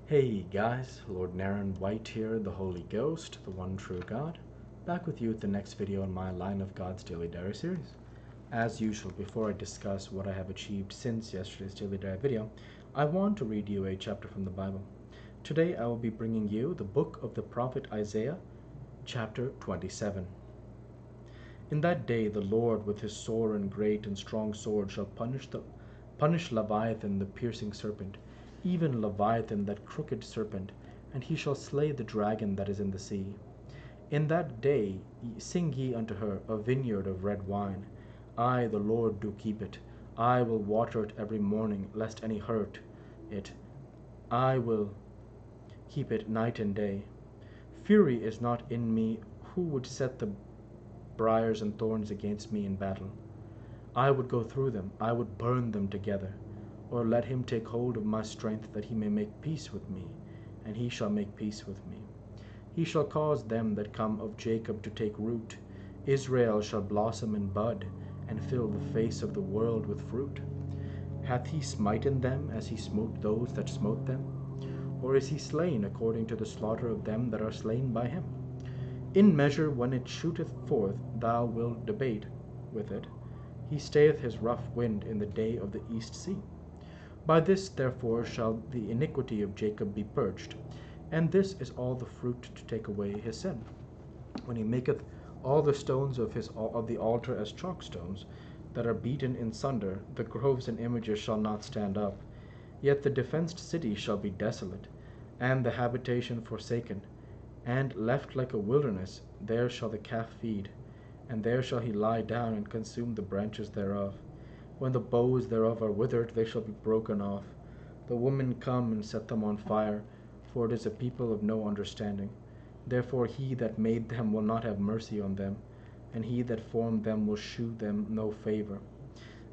Hey guys, Lord Naren White here, the Holy Ghost, the one true God, back with you with the next video in my Line of God's Daily Diary series. As usual, before I discuss what I have achieved since yesterday's Daily Diary video, I want to read you a chapter from the Bible. Today I will be bringing you the book of the prophet Isaiah, chapter 27. In that day the Lord with his sore and great and strong sword shall punish Leviathan the piercing serpent, even Leviathan that crooked serpent, and he shall slay the dragon that is in the sea. In that day sing ye unto her a vineyard of red wine. I the Lord do keep it. I will water it every morning, lest any hurt it. I will keep it night and day. Fury is not in me. Who would set the briars and thorns against me in battle? I would go through them, I would burn them together. Or let him take hold of my strength, that he may make peace with me, and he shall make peace with me. He shall cause them that come of Jacob to take root. Israel shall blossom and bud, and fill the face of the world with fruit. Hath he smitten them as he smote those that smote them? Or is he slain according to the slaughter of them that are slain by him? In measure when it shooteth forth, thou wilt debate with it. He stayeth his rough wind in the day of the east sea. By this therefore shall the iniquity of Jacob be purged, and this is all the fruit to take away his sin. When he maketh all the stones of the altar as chalk stones, that are beaten in sunder, the groves and images shall not stand up. Yet the defenced city shall be desolate, and the habitation forsaken, and left like a wilderness. There shall the calf feed, and there shall he lie down and consume the branches thereof. When the boughs thereof are withered, they shall be broken off. The women come and set them on fire, for it is a people of no understanding. Therefore he that made them will not have mercy on them, and he that formed them will shew them no favor.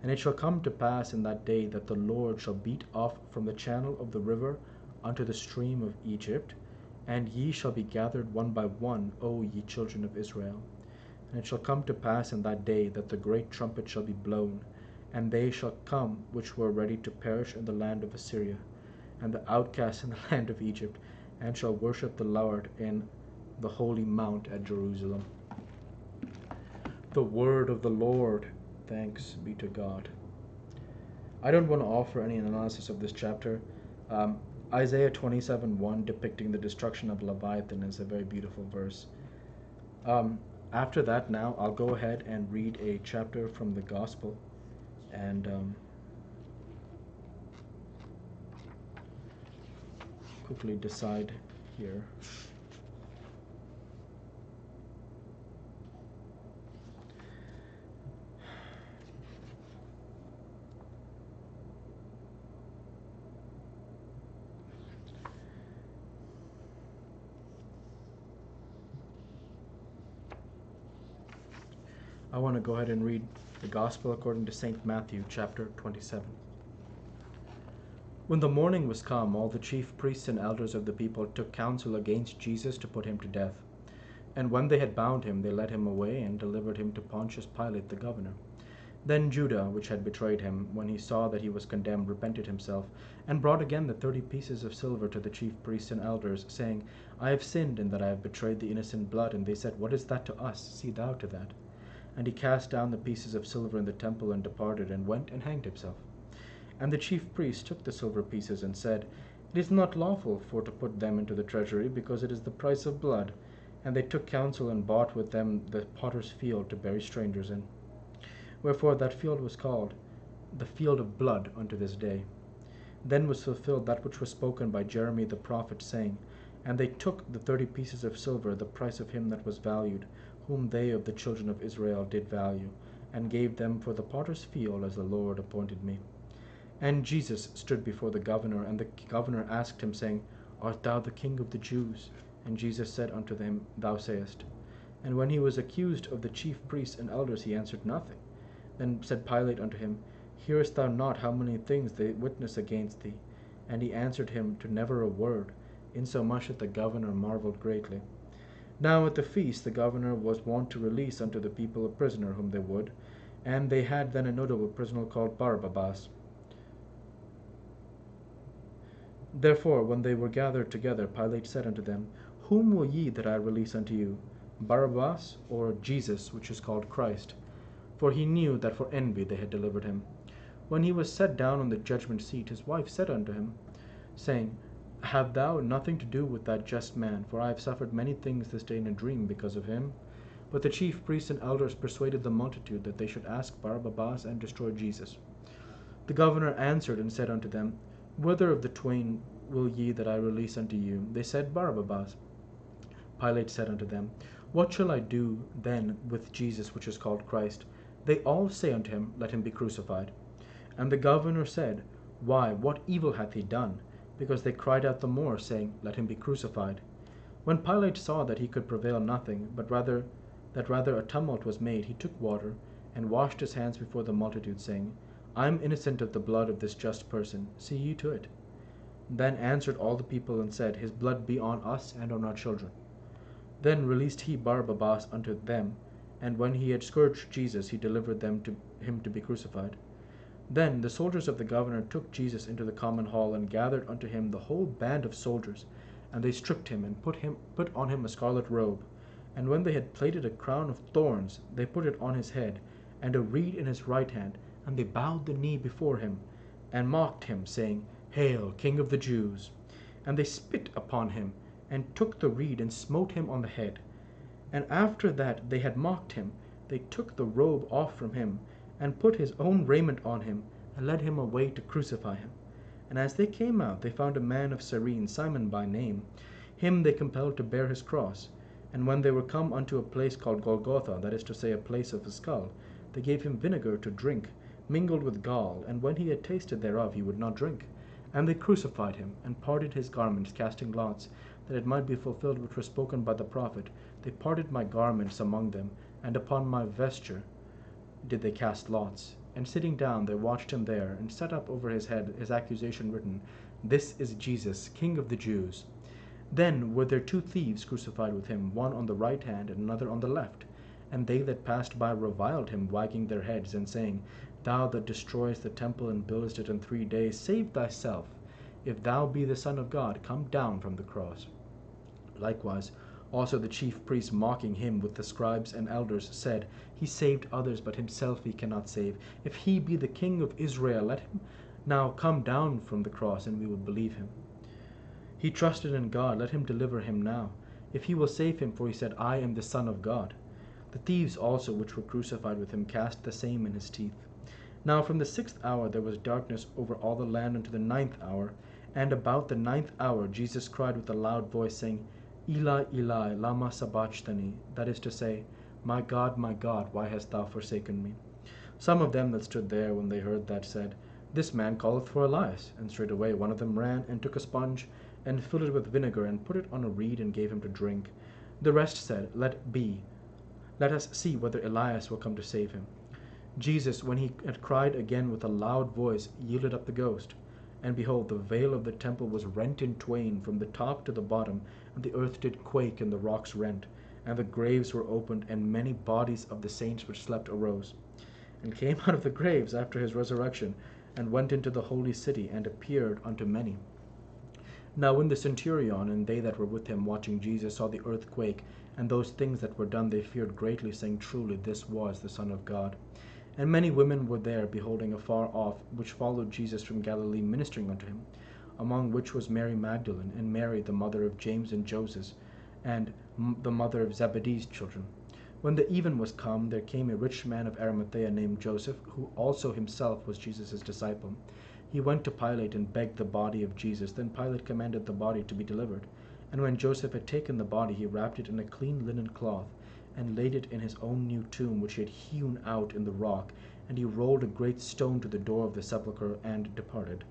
And it shall come to pass in that day that the Lord shall beat off from the channel of the river unto the stream of Egypt, and ye shall be gathered one by one, O ye children of Israel. And it shall come to pass in that day that the great trumpet shall be blown, and they shall come which were ready to perish in the land of Assyria, and the outcasts in the land of Egypt, and shall worship the Lord in the holy mount at Jerusalem. The word of the Lord. Thanks be to God. I don't want to offer any analysis of this chapter. Isaiah 27:1, depicting the destruction of Leviathan, is a very beautiful verse. After that, now I'll go ahead and read a chapter from the Gospel, and quickly decide here. I want to go ahead and read the Gospel according to St. Matthew, chapter 27. When the morning was come, all the chief priests and elders of the people took counsel against Jesus to put him to death. And when they had bound him, they led him away and delivered him to Pontius Pilate the governor. Then Judah, which had betrayed him, when he saw that he was condemned, repented himself, and brought again the 30 pieces of silver to the chief priests and elders, saying, I have sinned in that I have betrayed the innocent blood. And they said, What is that to us? See thou to that. And he cast down the pieces of silver in the temple, and departed, and went and hanged himself. And the chief priests took the silver pieces, and said, It is not lawful for to put them into the treasury, because it is the price of blood. And they took counsel, and bought with them the potter's field to bury strangers in. Wherefore that field was called the field of blood unto this day. Then was fulfilled that which was spoken by Jeremy the prophet, saying, And they took the 30 pieces of silver, the price of him that was valued, whom they of the children of Israel did value, and gave them for the potter's field, as the Lord appointed me. And Jesus stood before the governor, and the governor asked him, saying, Art thou the king of the Jews? And Jesus said unto him, Thou sayest. And when he was accused of the chief priests and elders, he answered nothing. Then said Pilate unto him, Hearest thou not how many things they witness against thee? And he answered him to never a word, insomuch that the governor marveled greatly. Now at the feast the governor was wont to release unto the people a prisoner whom they would, and they had then a notable prisoner called Barabbas. Therefore, when they were gathered together, Pilate said unto them, Whom will ye that I release unto you, Barabbas, or Jesus, which is called Christ? For he knew that for envy they had delivered him. When he was set down on the judgment seat, his wife said unto him, saying, Have thou nothing to do with that just man? For I have suffered many things this day in a dream because of him. But the chief priests and elders persuaded the multitude that they should ask Barabbas and destroy Jesus. The governor answered and said unto them, Whether of the twain will ye that I release unto you? They said, Barabbas. Pilate said unto them, What shall I do then with Jesus which is called Christ? They all say unto him, Let him be crucified. And the governor said, Why, what evil hath he done? Because they cried out the more, saying, Let him be crucified. When Pilate saw that he could prevail nothing, but rather a tumult was made, he took water, and washed his hands before the multitude, saying, I am innocent of the blood of this just person, see ye to it. Then answered all the people and said, His blood be on us and on our children. Then released he Barabbas unto them, and when he had scourged Jesus, he delivered them to him to be crucified. Then the soldiers of the governor took Jesus into the common hall, and gathered unto him the whole band of soldiers, and they stripped him, and put on him a scarlet robe. And when they had plaited a crown of thorns, they put it on his head, and a reed in his right hand, and they bowed the knee before him, and mocked him, saying, Hail, King of the Jews! And they spit upon him, and took the reed, and smote him on the head. And after that they had mocked him, they took the robe off from him, and put his own raiment on him, and led him away to crucify him. And as they came out, they found a man of Cyrene, Simon by name. Him they compelled to bear his cross. And when they were come unto a place called Golgotha, that is to say, a place of a skull, they gave him vinegar to drink, mingled with gall, and when he had tasted thereof, he would not drink. And they crucified him, and parted his garments, casting lots, that it might be fulfilled which was spoken by the prophet, They parted my garments among them, and upon my vesture did they cast lots. And sitting down, they watched him there, and set up over his head his accusation written, This is Jesus, King of the Jews. Then were there two thieves crucified with him, one on the right hand, and another on the left. And they that passed by reviled him, wagging their heads, and saying, Thou that destroyest the temple, and buildest it in 3 days, save thyself. If thou be the Son of God, come down from the cross. Likewise also the chief priests, mocking him with the scribes and elders, said, He saved others, but himself he cannot save. If he be the King of Israel, let him now come down from the cross, and we will believe him. He trusted in God, let him deliver him now, if he will save him, for he said, I am the Son of God. The thieves also which were crucified with him cast the same in his teeth. Now from the 6th hour there was darkness over all the land unto the 9th hour, and about the 9th hour Jesus cried with a loud voice, saying, Eli, Eli, lama sabachthani, that is to say, my God, why hast thou forsaken me? Some of them that stood there, when they heard that, said, This man calleth for Elias. And straightway one of them ran, and took a sponge, and filled it with vinegar, and put it on a reed, and gave him to drink. The rest said, Let us see whether Elias will come to save him. Jesus, when he had cried again with a loud voice, yielded up the ghost. And behold, the veil of the temple was rent in twain from the top to the bottom, and the earth did quake, and the rocks rent, and the graves were opened, and many bodies of the saints which slept arose, and came out of the graves after his resurrection, and went into the holy city, and appeared unto many. Now when the centurion and they that were with him watching Jesus saw the earth quake, and those things that were done, they feared greatly, saying, Truly this was the Son of God. And many women were there, beholding afar off, which followed Jesus from Galilee, ministering unto him, among which was Mary Magdalene, and Mary the mother of James and Joseph, and the mother of Zebedee's children. When the even was come, there came a rich man of Arimathea named Joseph, who also himself was Jesus' disciple. He went to Pilate and begged the body of Jesus. Then Pilate commanded the body to be delivered. And when Joseph had taken the body, he wrapped it in a clean linen cloth, and laid it in his own new tomb, which he had hewn out in the rock. And he rolled a great stone to the door of the sepulchre, and departed.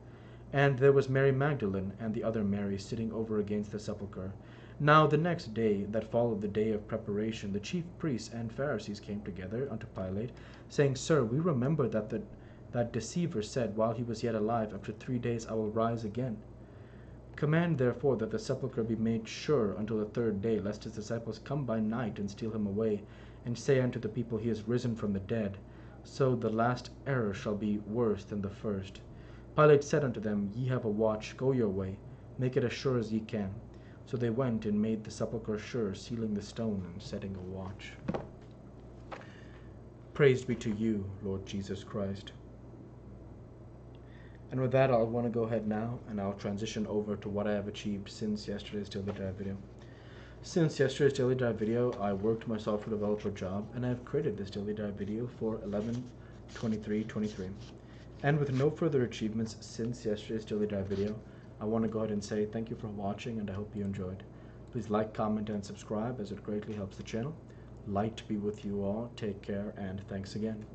And there was Mary Magdalene, and the other Mary, sitting over against the sepulchre. Now the next day, that followed the day of preparation, the chief priests and Pharisees came together unto Pilate, saying, Sir, we remember that deceiver said, while he was yet alive, After 3 days I will rise again. Command therefore that the sepulchre be made sure until the 3rd day, lest his disciples come by night and steal him away, and say unto the people, He is risen from the dead. So the last error shall be worse than the first. Pilate said unto them, Ye have a watch, go your way. Make it as sure as ye can. So they went and made the sepulchre sure, sealing the stone and setting a watch. Praise be to you, Lord Jesus Christ. And with that, I'll want to go ahead now, and I'll transition over to what I have achieved since yesterday's Daily Dive video. Since yesterday's Daily Dive video, I worked my software developer job, and I've created this Daily Dive video for 11/23/23. And with no further achievements since yesterday's Daily Dive video, I want to go ahead and say thank you for watching, and I hope you enjoyed. Please like, comment, and subscribe, as it greatly helps the channel. Light be with you all. Take care, and thanks again.